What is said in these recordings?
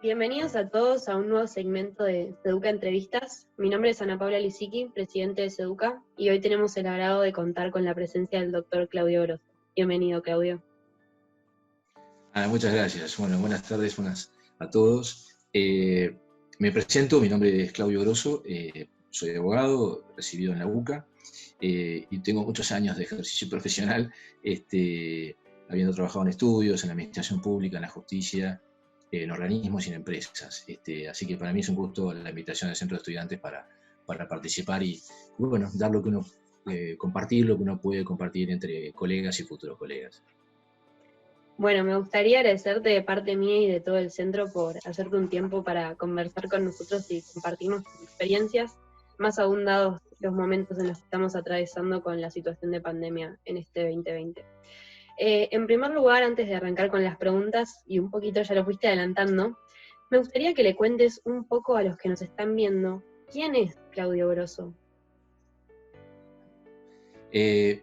Bienvenidos a todos a un nuevo segmento de Seduca Entrevistas. Mi nombre es Ana Paula Lisicki, presidente de Seduca, y hoy tenemos el agrado de contar con la presencia del doctor Claudio Grosso. Bienvenido, Claudio. Muchas gracias. Bueno, buenas tardes a todos. Me presento, mi nombre es Claudio Grosso, soy abogado, recibido en la UCA, y tengo muchos años de ejercicio profesional, habiendo trabajado en estudios, en la administración pública, en la justicia, en organismos y en empresas. Así que para mí es un gusto la invitación del Centro de Estudiantes para participar y bueno, dar lo que uno, compartir lo que uno puede compartir entre colegas y futuros colegas. Bueno, me gustaría agradecerte de parte mía y de todo el centro por hacerte un tiempo para conversar con nosotros y compartir nuestras experiencias, más aún dados los momentos en los que estamos atravesando con la situación de pandemia en este 2020. En primer lugar, antes de arrancar con las preguntas, y un poquito ya lo fuiste adelantando, me gustaría que le cuentes un poco a los que nos están viendo, ¿quién es Claudio Grosso? Yo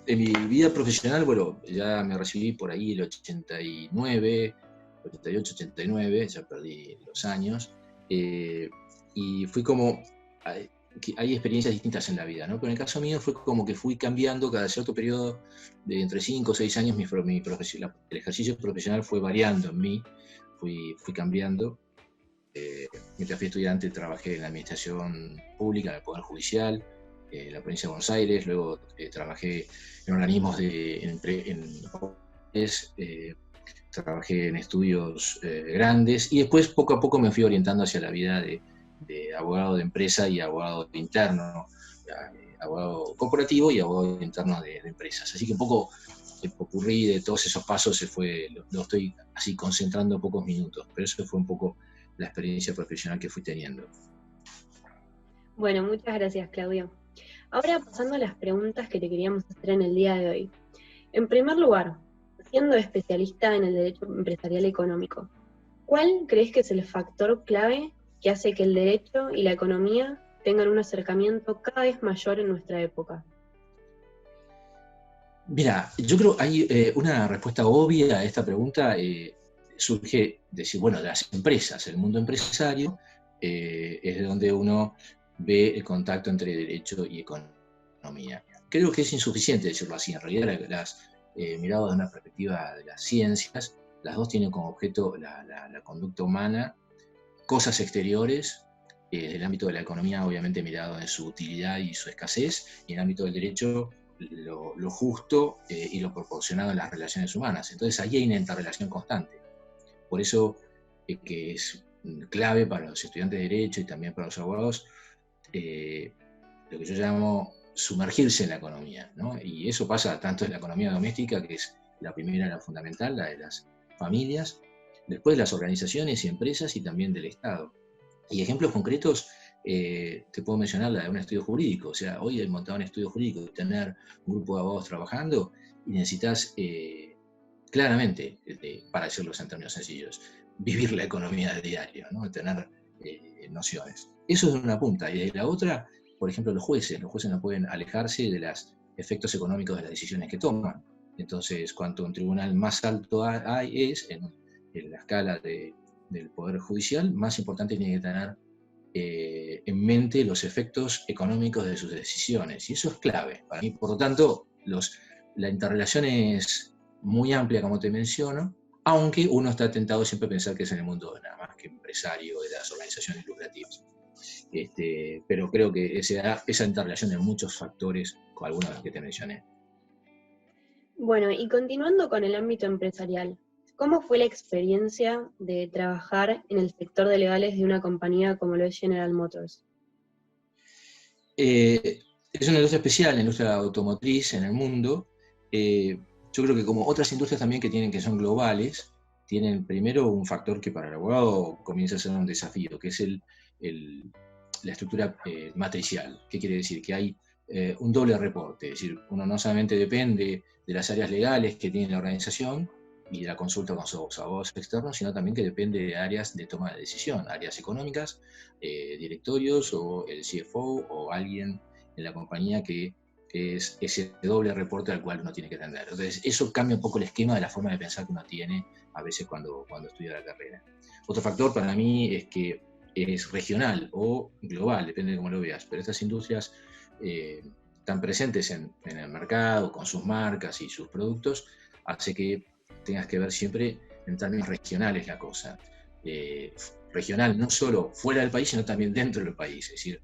en mi vida profesional, bueno, ya me recibí por ahí el 89, 88, 89, ya perdí los años, y fui como, hay experiencias distintas en la vida, ¿no? Pero en el caso mío fue como que fui cambiando cada cierto periodo, de entre 5 o 6 años, el ejercicio profesional fue variando en mí, fui cambiando. Mientras fui estudiante trabajé en la administración pública, en el Poder Judicial, en la provincia de Buenos Aires, luego trabajé en organismos trabajé en estudios grandes y después poco a poco me fui orientando hacia la vida de abogado de empresa y abogado interno, abogado corporativo y abogado interno de empresas. Así que un poco el popurrí de todos esos pasos lo estoy así concentrando en pocos minutos, pero eso fue un poco la experiencia profesional que fui teniendo. Bueno, muchas gracias, Claudio. Ahora pasando a las preguntas que te queríamos hacer en el día de hoy. En primer lugar, siendo especialista en el derecho empresarial económico, ¿cuál crees que es el factor clave que hace que el derecho y la economía tengan un acercamiento cada vez mayor en nuestra época? Mira, yo creo que hay una respuesta obvia a esta pregunta, surge de las empresas, el mundo empresario es de donde uno ve el contacto entre derecho y economía. Creo que es insuficiente decirlo así, en realidad mirado desde una perspectiva de las ciencias, las dos tienen como objeto la conducta humana, cosas exteriores, del ámbito de la economía obviamente mirado en su utilidad y su escasez, y en el ámbito del derecho lo justo y lo proporcionado en las relaciones humanas. Entonces ahí hay una interrelación constante. Por eso que es clave para los estudiantes de Derecho y también para los abogados, lo que yo llamo sumergirse en la economía, ¿no? Y eso pasa tanto en la economía doméstica, que es la primera, la fundamental, la de las familias, después de las organizaciones y empresas y también del Estado. Y ejemplos concretos, te puedo mencionar la de un estudio jurídico. O sea, hoy he montado un estudio jurídico y tener un grupo de abogados trabajando y necesitas claramente, para decirlo en términos sencillos, vivir la economía de diario, ¿no? Tener nociones. Eso es una punta. Y de la otra, por ejemplo, los jueces no pueden alejarse de los efectos económicos de las decisiones que toman. Entonces, cuanto un tribunal más alto es en la escala del Poder Judicial, más importante tiene que tener en mente los efectos económicos de sus decisiones. Y eso es clave para mí. Por lo tanto, la interrelación es muy amplia, como te menciono, aunque uno está tentado siempre a pensar que es en el mundo nada más que empresario de las organizaciones lucrativas. Pero creo que esa interrelación de muchos factores, con algunos de los que te mencioné. Bueno, y continuando con el ámbito empresarial, ¿cómo fue la experiencia de trabajar en el sector de legales de una compañía como lo es General Motors? Es una industria especial, la industria automotriz en el mundo. Yo creo que como otras industrias también que son globales, tienen primero un factor que para el abogado comienza a ser un desafío, que es la estructura matricial. ¿Qué quiere decir? Que hay un doble reporte, es decir, uno no solamente depende de las áreas legales que tiene la organización y la consulta con sus abogados externos, sino también que depende de áreas de toma de decisión, áreas económicas, directorios o el CFO o alguien en la compañía que es ese doble reporte al cual uno tiene que atender. Entonces, eso cambia un poco el esquema de la forma de pensar que uno tiene a veces cuando estudia la carrera. Otro factor para mí es que es regional o global, depende de cómo lo veas, pero estas industrias están presentes en el mercado con sus marcas y sus productos, hace que tengas que ver siempre en términos regionales la cosa. Regional no solo fuera del país, sino también dentro del país, es decir,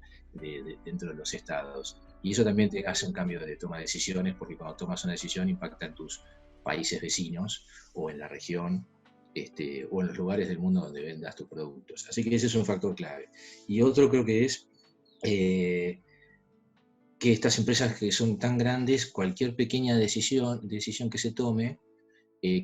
dentro de los estados. Y eso también te hace un cambio de toma de decisiones, porque cuando tomas una decisión impacta en tus países vecinos o en la región o en los lugares del mundo donde vendas tus productos. Así que ese es un factor clave. Y otro creo que es que estas empresas que son tan grandes, cualquier pequeña decisión que se tome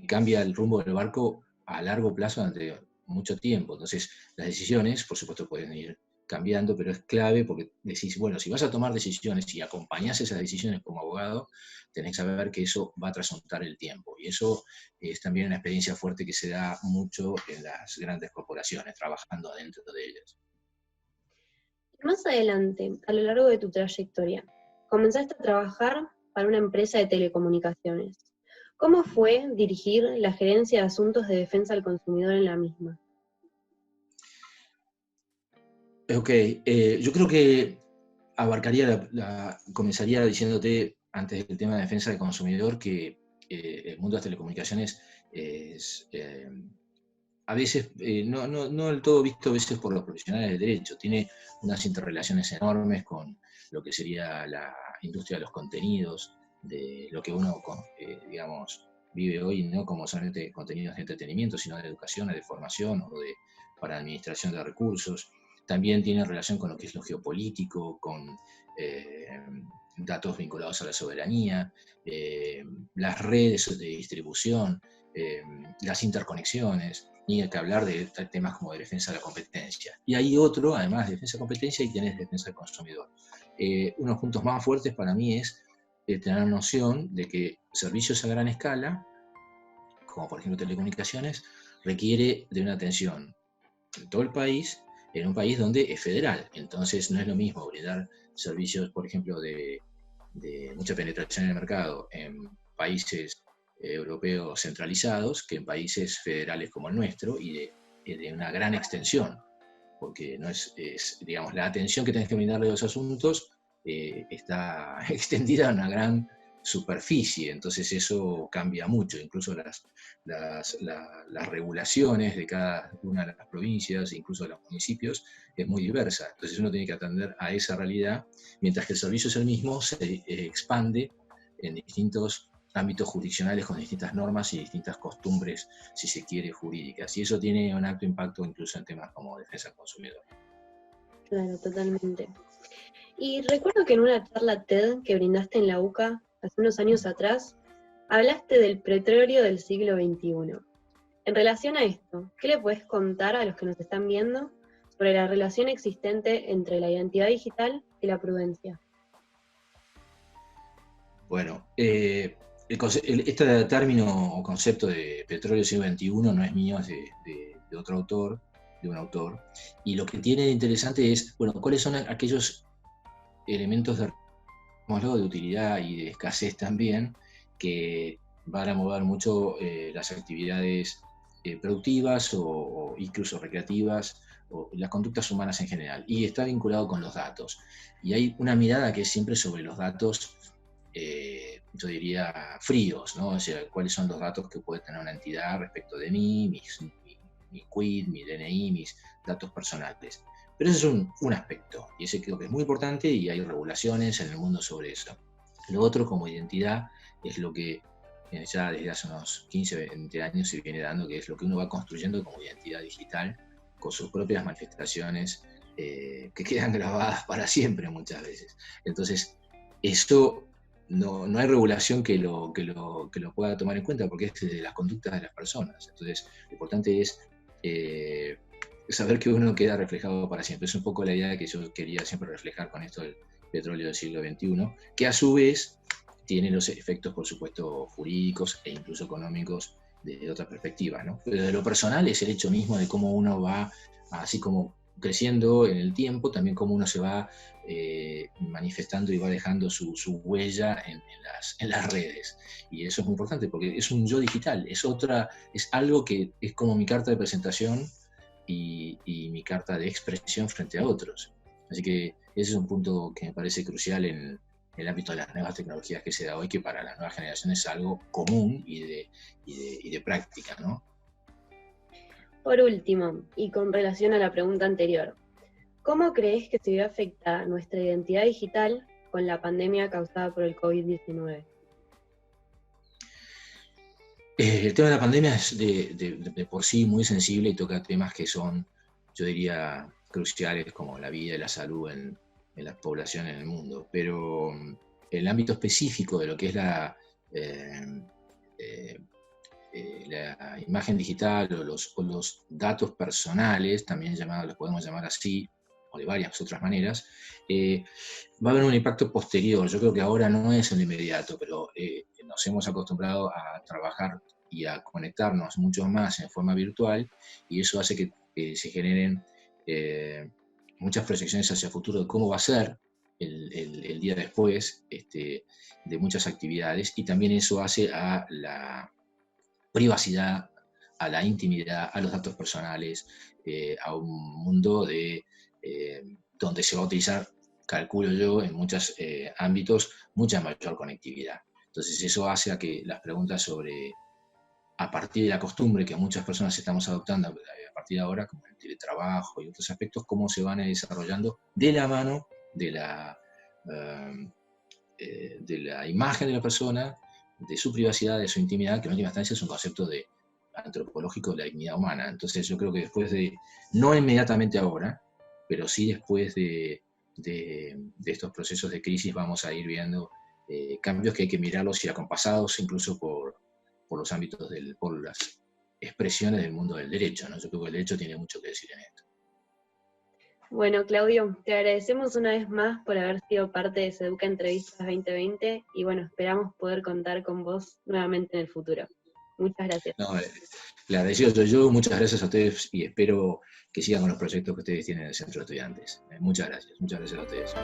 cambia el rumbo del barco a largo plazo durante mucho tiempo. Entonces, las decisiones, por supuesto, pueden ir cambiando, pero es clave porque decís, bueno, si vas a tomar decisiones y acompañás esas decisiones como abogado, tenés que saber que eso va a trasuntar el tiempo. Y eso es también una experiencia fuerte que se da mucho en las grandes corporaciones, trabajando dentro de ellas. Más adelante, a lo largo de tu trayectoria, comenzaste a trabajar para una empresa de telecomunicaciones. ¿Cómo fue dirigir la gerencia de asuntos de defensa al consumidor en la misma? Ok, yo creo que comenzaría diciéndote, antes del tema de defensa del consumidor, que el mundo de las telecomunicaciones es a veces, no del todo visto a veces por los profesionales del derecho, tiene unas interrelaciones enormes con lo que sería la industria de los contenidos, de lo que uno, digamos, vive hoy, no como solamente contenidos de entretenimiento, sino de educación, de formación o para administración de recursos. También tiene relación con lo que es lo geopolítico, con datos vinculados a la soberanía, las redes de distribución, las interconexiones, ni que hablar de temas como de defensa de la competencia. Y hay otro, además de defensa de competencia, y tenés defensa del consumidor. Uno de los puntos más fuertes para mí es tener noción de que servicios a gran escala, como por ejemplo telecomunicaciones, requiere de una atención en todo el país, en un país donde es federal. Entonces no es lo mismo brindar servicios, por ejemplo, de mucha penetración en el mercado en países europeos centralizados que en países federales como el nuestro y de una gran extensión, porque no digamos, la atención que tenés que brindarle a los asuntos está extendida a una gran superficie, entonces eso cambia mucho, incluso las regulaciones de cada una de las provincias, incluso de los municipios, es muy diversa, entonces uno tiene que atender a esa realidad, mientras que el servicio es el mismo, se expande en distintos ámbitos jurisdiccionales con distintas normas y distintas costumbres, si se quiere, jurídicas, y eso tiene un alto impacto incluso en temas como defensa del consumidor. Claro, totalmente. Y recuerdo que en una charla TED que brindaste en la UCA hace unos años atrás, hablaste del petróleo del siglo XXI. En relación a esto, ¿qué le puedes contar a los que nos están viendo sobre la relación existente entre la identidad digital y la prudencia? Bueno, este término o concepto de petróleo siglo XXI no es mío, es de otro autor, de un autor, y lo que tiene de interesante es, bueno, cuáles son aquellos elementos de utilidad y de escasez también, que van a mover mucho las actividades productivas o incluso recreativas, o las conductas humanas en general, y está vinculado con los datos. Y hay una mirada que es siempre sobre los datos, yo diría, fríos, ¿no? O sea, cuáles son los datos que puede tener una entidad respecto de mí, mi quid, mi DNI, mis datos personales. Pero ese es un aspecto, y ese creo que es muy importante y hay regulaciones en el mundo sobre eso. Lo otro, como identidad, es lo que ya desde hace unos 15, 20 años se viene dando, que es lo que uno va construyendo como identidad digital, con sus propias manifestaciones que quedan grabadas para siempre muchas veces. Entonces, esto no hay regulación que lo pueda tomar en cuenta, porque es de las conductas de las personas. Entonces, lo importante es saber que uno queda reflejado para siempre. Es un poco la idea que yo quería siempre reflejar con esto del petróleo del siglo XXI, que a su vez tiene los efectos, por supuesto, jurídicos e incluso económicos de otra perspectiva, ¿no? Pero de lo personal es el hecho mismo de cómo uno va, así como creciendo en el tiempo, también cómo uno se va manifestando y va dejando su huella en las redes. Y eso es muy importante porque es un yo digital, es algo que es como mi carta de presentación y mi carta de expresión frente a otros. Así que ese es un punto que me parece crucial en el ámbito de las nuevas tecnologías que se da hoy, que para las nuevas generaciones es algo común y de práctica, ¿no? Por último, y con relación a la pregunta anterior, ¿cómo crees que se ve afectada nuestra identidad digital con la pandemia causada por el COVID-19? El tema de la pandemia es de por sí muy sensible y toca temas que son, yo diría, cruciales como la vida y la salud en la población en el mundo. Pero el ámbito específico de lo que es eh, eh, la imagen digital o los datos personales, también llamados, los podemos llamar así, o de varias otras maneras, va a haber un impacto posterior. Yo creo que ahora no es el inmediato, pero nos hemos acostumbrado a trabajar y a conectarnos mucho más en forma virtual, y eso hace que se generen muchas proyecciones hacia el futuro de cómo va a ser el día después de muchas actividades, y también eso hace a la privacidad, a la intimidad, a los datos personales, a un mundo donde se va a utilizar, calculo yo, en muchos ámbitos, mucha mayor conectividad. Entonces eso hace a que las preguntas sobre, a partir de la costumbre que muchas personas estamos adoptando a partir de ahora, como el teletrabajo y otros aspectos, cómo se van desarrollando de la mano de la imagen de la persona, de su privacidad, de su intimidad, que en última instancia es un concepto antropológico de la dignidad humana. Entonces yo creo que después no inmediatamente ahora, pero sí después de estos procesos de crisis vamos a ir viendo cambios que hay que mirarlos y acompasados incluso por los ámbitos, por las expresiones del mundo del derecho, ¿no? Yo creo que el derecho tiene mucho que decir en esto. Bueno, Claudio, te agradecemos una vez más por haber sido parte de Seduca Entrevistas 2020 y bueno, esperamos poder contar con vos nuevamente en el futuro. Muchas gracias. No, le agradecido soy yo, muchas gracias a ustedes y espero que sigan con los proyectos que ustedes tienen en el Centro de Estudiantes. Muchas gracias a ustedes.